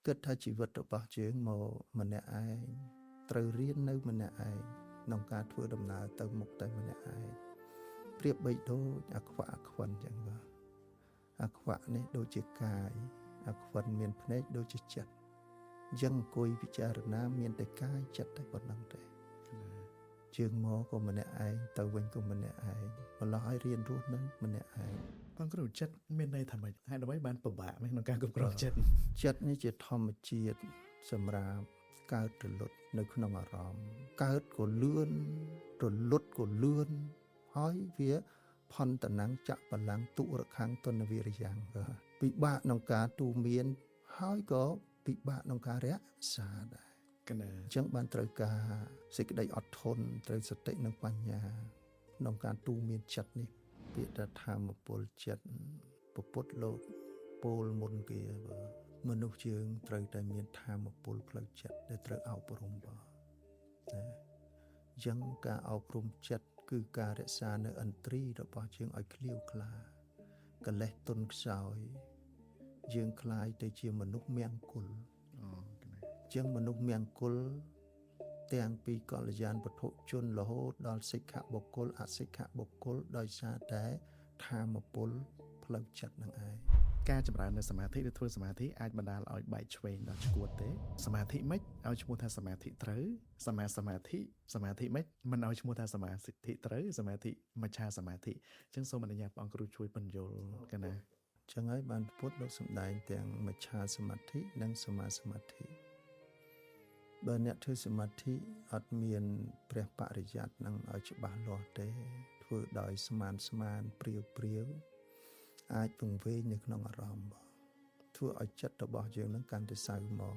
គិតថាជីវិតរបស់យើងមកម្នាក់ឯងត្រូវរៀននៅម្នាក់ឯងក្នុងការធ្វើដំណើរទៅមុខតែម្នាក់ឯងប្រៀបបីដូចអាខ្វាក់អាខ្វិនចឹងបាទអាខ្វាក់នេះដូចជាកាយអាខ្វិនមានភ្នែកដូចជាចិត្តអញ្ចឹងអង្គុយពិចារណាមានតែកាយចិត្តតែប៉ុណ្្នឹងទេជើងមកក៏ម្នាក់ឯងទៅវិញក៏ម្នាក់ឯងម្ល៉េះឲ្យរៀនរស់នៅម្នាក់ឯងបងគ្រូចិត្តមានន័យថាម៉េចហើយដើម្បីបានពិបាកក្នុងការគ្រប់គ្រងចិត្តនេះជាធម្មជាតិសម្រាប់កើតរលត់នៅក្នុងអារម្មណ៍កើតក៏លឿនរលត់ក៏លឿនហើយវាផន្តនាំងចៈបលាំងទុរខាំងទុនវិរិយ៉ាងពិបាកក្នុងការទូមានហើយក៏ពិបាកក្នុងការរក្សាដែរកណាអញ្ចឹងបានត្រូវការសេចក្តីអត់ធន់ត្រូវសតិនិងបញ្ញាក្នុងការទូមានចិត្តនេះពាក្យថាធម្មពលចិត្តពុទ្ធលោកពោលមុនគេបើមនុស្សយើងត្រូវតែមានធម្មពលផ្លូវចិត្តដែលត្រូវអប់រំបើណាអញ្ចឹងការអប់រំចិត្តគឺការរក្សានៅឥន្ទ្រីរបស់យើងឲ្យឃ្លាវខ្លាកិលេសទុនខ្សោយយើងคล้ายទៅជាមនុស្សមង្គលចឹងមនុស្សមង្គលទាំងពីកល្យានវត្ថុជនរហូតដល់សិក្ខបុគ្គលអសិក្ខបុគ្គលដោយសារតែធម្មពលផ្លូវចិត្តនឹងឯងការចម្រើននៅសមាធិឬធ្វើសមាធិអាចបណ្ដាលឲ្យបែកឆ្វេងដល់ឆ្កួតទេសមាធិមិនឲ្យឈ្មោះថាសមាធិត្រូវសមាសមាធិមិនឲ្យឈ្មោះថាសមាធិត្រូវសមាធិមច្ឆាសមាធិអញ្ចឹងសូមអនុញ្ញាតបងគ្រូជួយពន្យល់កណាអញ្ចឹងហើយបានពុទ្ធលោកសម្ដែងទាំងមច្ឆាសមាធិនិងសមាសមាធិបើអ្នកធ្វើសមាធិអត់មានព្រះបរិយ័តនឹងឲ្យច្បាស់លាស់ទេធ្វើដោយស្មានព្រាវអាចពង្វេងនៅក្នុងអារម្មណ៍ធ្វើឲ្យចិត្តរបស់យើងនឹងកាន់តែសៅមក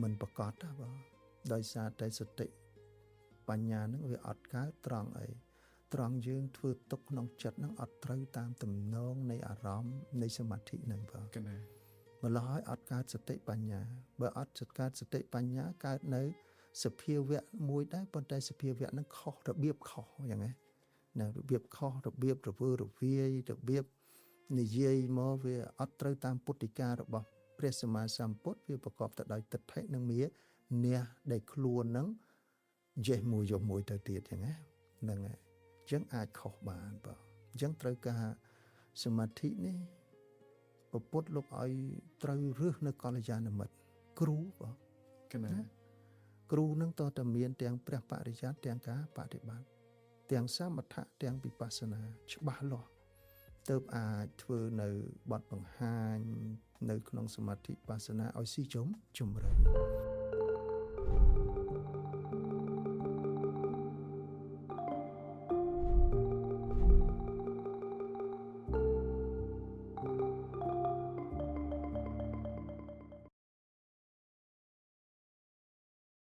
មិនប្រកបទេបងដោយសារតែសតិបញ្ញានឹងវាអត់កើតត្រង់អីត្រង់យើងធ្វើទុកក្នុងចិត្តនឹងអត់ត្រូវតាមទំនងនៃអារម្មណ៍នៃសមាធិនឹងបងកណាម្ល៉េះឲ្យអត់កើតសតិបញ្ញាបើអត់កើតសតិបញ្ញាកើតនៅសភាវៈមួយដែរប៉ុន្តែសភាវៈនឹងខុសរបៀបខុសយ៉ាងណារបៀបខុសរបៀបរវើរវាយរបៀបនិយាយមកវាអត់ត្រូវតាមពុទ្ធិការបស់ព្រះសម្មាសម្ពុទ្ធវាប្រកបទៅដោយទិដ្ឋិនិងមាអ្នកដែលខ្លួននឹងចេះមួយយកមួយទៅទៀតយ៉ាងណាហ្នឹងហើយអញ្ចឹងអាចខុសបានបើអញ្ចឹងត្រូវការសមាធិនេះពុទ្ធលោកឲ្យត្រូវរឹសនៅកល្យាណមិត្តគ្រូបងកណាគ្រូនឹងតើតមានទាំងព្រះបរិយ័តទាំងការបដិបត្តិទាំងសមថៈទាំងវិបស្សនាច្បាស់លាស់ទើបអាចធ្វើនៅបទបង្ហាញនៅក្នុងសមាធិបស្សនាឲ្យស៊ីជម្រៅ